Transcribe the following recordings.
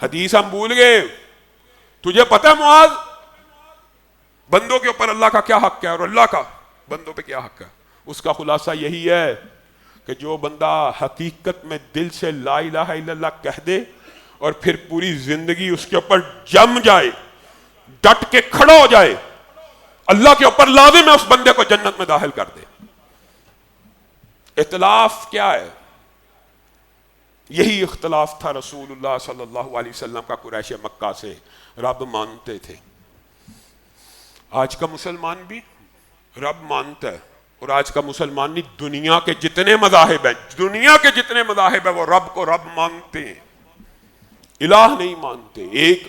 حدیث ہم بھول گئے. تجھے پتہ ہے معاذ بندوں کے اوپر اللہ کا کیا حق ہے اور اللہ کا بندوں پہ کیا حق ہے؟ اس کا خلاصہ یہی ہے کہ جو بندہ حقیقت میں دل سے لا الہ الا اللہ کہہ دے اور پھر پوری زندگی اس کے اوپر جم جائے, ڈٹ کے کھڑا ہو جائے, اللہ کے اوپر لازم ہے اس بندے کو جنت میں داخل کر دے. اختلاف کیا ہے؟ یہی اختلاف تھا رسول اللہ صلی اللہ علیہ وسلم کا قریش مکہ سے. رب مانتے تھے. آج کا مسلمان بھی رب مانتا ہے, اور آج کا مسلمان نہیں, دنیا کے جتنے مذاہب ہیں, دنیا کے جتنے مذاہب ہیں وہ رب کو رب مانتے ہیں, الہ نہیں مانتے. ایک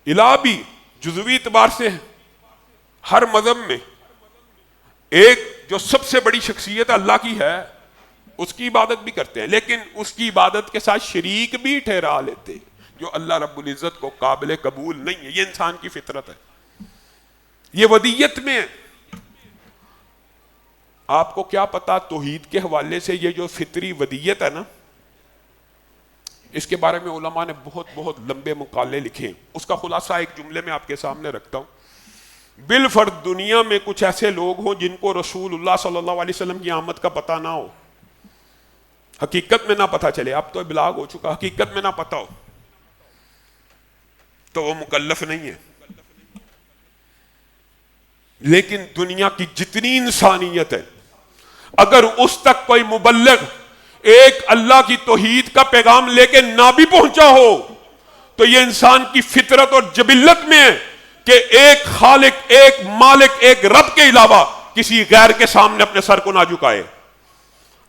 الہ بھی جزوی اعتبار سے ہے ہر مذہب میں. ایک جو سب سے بڑی شخصیت اللہ کی ہے اس کی عبادت بھی کرتے ہیں, لیکن اس کی عبادت کے ساتھ شریک بھی ٹھہرا لیتے جو اللہ رب العزت کو قابل قبول نہیں ہے. یہ انسان کی فطرت ہے, یہ ودیت میں ہے. آپ کو کیا پتا توحید کے حوالے سے یہ جو فطری ودیت ہے نا, اس کے بارے میں علماء نے بہت بہت لمبے مقالے لکھے ہیں. اس کا خلاصہ ایک جملے میں آپ کے سامنے رکھتا ہوں. بالفرض دنیا میں کچھ ایسے لوگ ہوں جن کو رسول اللہ صلی اللہ علیہ وسلم کی آمد کا پتہ نہ ہو, حقیقت میں نہ پتہ چلے, اب تو ابلاغ ہو چکا, حقیقت میں نہ پتہ ہو, تو وہ مکلف نہیں ہے. لیکن دنیا کی جتنی انسانیت ہے, اگر اس تک کوئی مبلغ ایک اللہ کی توحید کا پیغام لے کے نہ بھی پہنچا ہو, تو یہ انسان کی فطرت اور جبلت میں ہے کہ ایک خالق, ایک مالک, ایک رب کے علاوہ کسی غیر کے سامنے اپنے سر کو نہ جھکائے.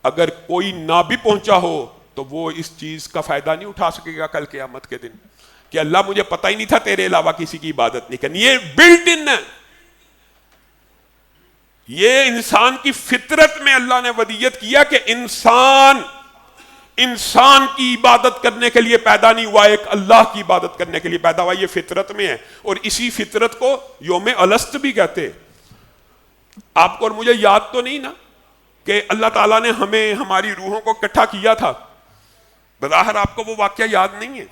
اگر کوئی نہ بھی پہنچا ہو تو وہ اس چیز کا فائدہ نہیں اٹھا سکے گا کل قیامت کے دن کہ اللہ مجھے پتہ ہی نہیں تھا تیرے علاوہ کسی کی عبادت نہیں کرنی. یہ بلٹ ان ہے, یہ انسان کی فطرت میں اللہ نے ودیت کیا کہ انسان کی عبادت کرنے کے لیے پیدا نہیں ہوا, ایک اللہ کی عبادت کرنے کے لیے پیدا ہوا. یہ فطرت میں ہے, اور اسی فطرت کو یوم الست بھی کہتے. آپ کو اور مجھے یاد تو نہیں نا کہ اللہ تعالیٰ نے ہمیں ہماری روحوں کو اکٹھا کیا تھا. بظاہر آپ کو وہ واقعہ یاد نہیں ہے,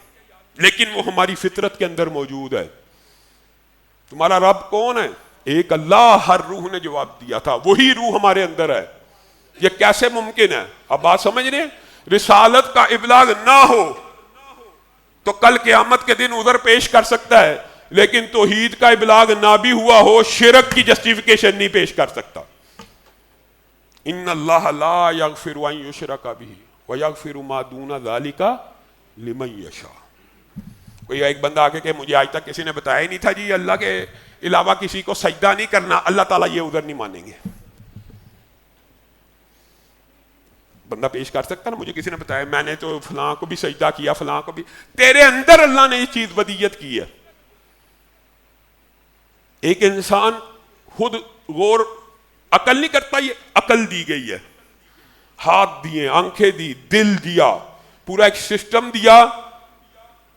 لیکن وہ ہماری فطرت کے اندر موجود ہے. تمہارا رب کون ہے؟ ایک اللہ. ہر روح نے جواب دیا تھا, وہی روح ہمارے اندر ہے. یہ کیسے ممکن ہے؟ اب بات سمجھ رہے ہیں؟ رسالت کا ابلاغ نہ ہو تو کل قیامت کے دن عذر پیش کر سکتا ہے, لیکن توحید کا ابلاغ نہ بھی ہوا ہو شرک کی جسٹیفیکیشن نہیں پیش کر سکتا. ان اللہ لا یغفر ان یشرک بہ ویغفر ما دون ذلک لمن یشاء. کوئی ایک بندہ آ کے کہ مجھے آج تک کسی نے بتایا ہی نہیں تھا جی اللہ کے علاوہ کسی کو سجدہ نہیں کرنا, اللہ تعالیٰ یہ عذر نہیں مانیں گے. بندہ پیش کر سکتا نا, مجھے کسی نے بتایا, میں نے تو فلاں کو بھی سجدہ کیا, فلاں کو بھی. تیرے اندر اللہ نے یہ چیز ودیت کی ہے. ایک انسان خود غور عقل نہیں کرتا, یہ عقل دی گئی ہے, ہاتھ دیے, آنکھیں دی, دل دیا, پورا ایک سسٹم دیا,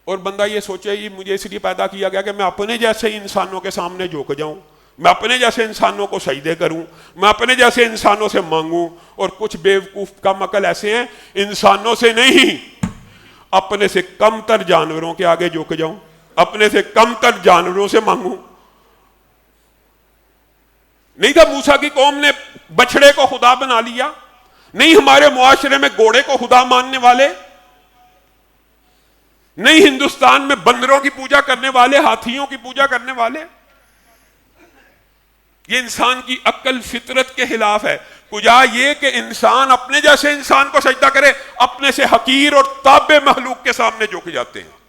اور بندہ یہ سوچے یہ مجھے اس لیے پیدا کیا گیا کہ میں اپنے جیسے انسانوں کے سامنے جھک جاؤں, میں اپنے جیسے انسانوں کو سجدے کروں, میں اپنے جیسے انسانوں سے مانگوں. اور کچھ بیوقوف کم عقل ایسے ہیں انسانوں سے نہیں, اپنے سے کم تر جانوروں کے آگے جھک جاؤں, اپنے سے کم تر جانوروں سے مانگوں. نہیں تھا موسیٰ کی قوم نے بچڑے کو خدا بنا لیا, نہیں ہمارے معاشرے میں گھوڑے کو خدا ماننے والے, نہیں ہندوستان میں بندروں کی پوجا کرنے والے, ہاتھیوں کی پوجا کرنے والے. یہ انسان کی عقل فطرت کے خلاف ہے. کجا یہ کہ انسان اپنے جیسے انسان کو سجدہ کرے, اپنے سے حقیر اور تابع مخلوق کے سامنے جھک جاتے ہیں.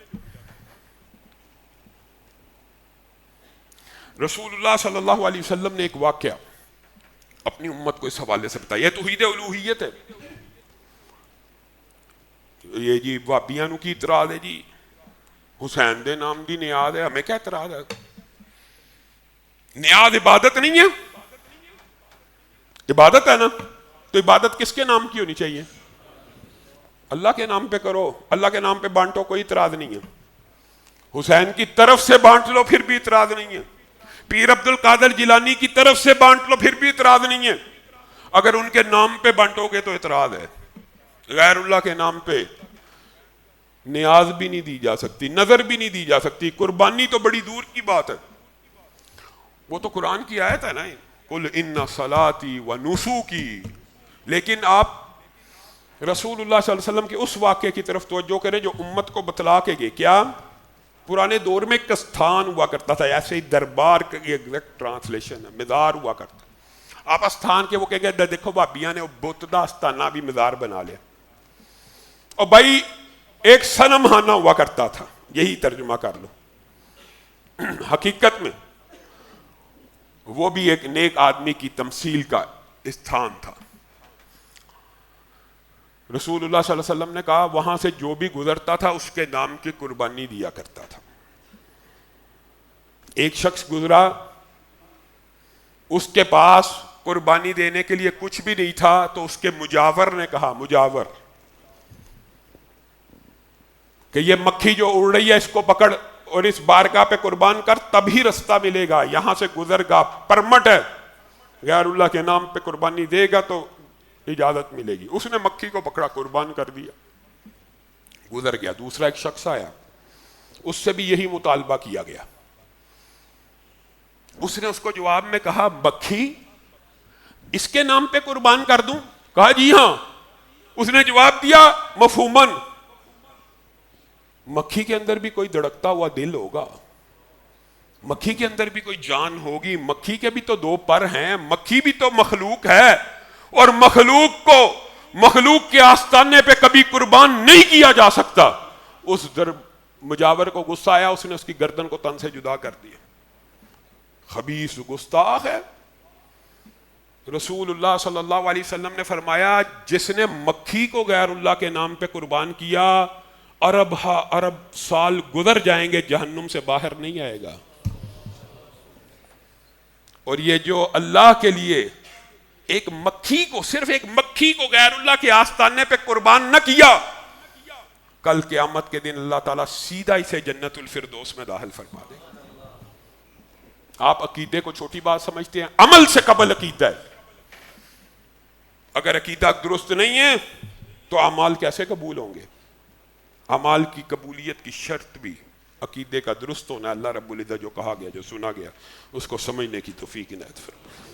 رسول اللہ صلی اللہ علیہ وسلم نے ایک واقعہ اپنی امت کو اس حوالے سے بتایا. یہ توحید الوہیت ہے. یہ جی وابیاں نو کی اعتراض ہے جی حسین دے نام دی نیاز ہے, ہمیں کیا اعتراض ہے؟ نیاز عبادت نہیں ہے, عبادت ہے نا, تو عبادت کس کے نام کی ہونی چاہیے؟ اللہ کے نام پہ کرو, اللہ کے نام پہ بانٹو, کوئی اعتراض نہیں ہے. حسین کی طرف سے بانٹ لو پھر بھی اعتراض نہیں ہے, پیر عبد القادر جیلانی کی طرف سے بانٹ لو پھر بھی اعتراض نہیں ہے. اگر ان کے نام پہ بانٹو گے تو اعتراض ہے. غیر اللہ کے نام پہ نیاز بھی نہیں دی جا سکتی، نظر بھی نہیں دی جا سکتی، قربانی تو بڑی دور کی بات ہے۔ وہ تو قرآن کی آیت ہے نا، قل ان صلاتی و نسوکی۔ لیکن آپ رسول اللہ صلی اللہ علیہ وسلم کے اس واقعے کی طرف توجہ کریں جو امت کو بتلا کے گئے۔ کیا؟ پرانے دور میں ایک استھان ہوا کرتا تھا، ایسے ہی دربار کا ایگزیکٹ ٹرانسلیشن ہے، مزار ہوا کرتا۔ آپ استھان کے وہ کہ گئے دیکھو بھابیاں نے بت دا استانہ بھی مزار بنا لیا، اور بھائی ایک صنم خانہ ہوا کرتا تھا، یہی ترجمہ کر لو۔ حقیقت میں وہ بھی ایک نیک آدمی کی تمثیل کا استھان تھا۔ رسول اللہ صلی اللہ علیہ وسلم نے کہا وہاں سے جو بھی گزرتا تھا اس کے نام کی قربانی دیا کرتا تھا۔ ایک شخص گزرا، اس کے پاس قربانی دینے کے لیے کچھ بھی نہیں تھا، تو اس کے مجاور نے کہا، مجاور کہ یہ مکھی جو اڑ رہی ہے اس کو پکڑ اور اس بارگاہ پہ قربان کر، تبھی رستہ ملے گا، یہاں سے گزر گا، پرمٹ ہے، غیر اللہ کے نام پہ قربانی دے گا تو اجازت ملے گی۔ اس نے مکھی کو پکڑا، قربان کر دیا، گزر گیا۔ دوسرا ایک شخص آیا، اس سے بھی یہی مطالبہ کیا گیا۔ اس نے اس کو جواب میں کہا مکھی اس کے نام پہ قربان کر دوں؟ کہا جی ہاں۔ اس نے جواب دیا مفہوماً، مکھی کے اندر بھی کوئی دھڑکتا ہوا دل ہوگا، مکھی کے اندر بھی کوئی جان ہوگی، مکھی کے بھی تو دو پر ہیں، مکھی بھی تو مخلوق ہے، اور مخلوق کو مخلوق کے آستانے پہ کبھی قربان نہیں کیا جا سکتا۔ اس مجاور کو غصہ آیا، اس نے اس کی گردن کو تن سے جدا کر دیا۔ خبیث گستاخ ہے۔ رسول اللہ صلی اللہ علیہ وسلم نے فرمایا جس نے مکھی کو غیر اللہ کے نام پہ قربان کیا، ارب سال گزر جائیں گے جہنم سے باہر نہیں آئے گا۔ اور یہ جو اللہ کے لیے ایک مکھی کو، صرف ایک مکھی کو غیر اللہ کے آستانے پہ قربان نہ کیا، کل قیامت کے دن اللہ تعالیٰ سیدھا اسے جنت الفردوس میں داخل فرما دے گا۔ آپ عقیدے کو چھوٹی بات سمجھتے ہیں، عمل سے قبل عقیدہ ہے۔ اگر عقیدہ درست نہیں ہے تو اعمال کیسے قبول ہوں گے؟ اعمال کی قبولیت کی شرط بھی عقیدے کا درست ہونا۔ اللہ رب العزت جو کہا گیا، جو سنا گیا، اس کو سمجھنے کی توفیق عنایت فرمائے۔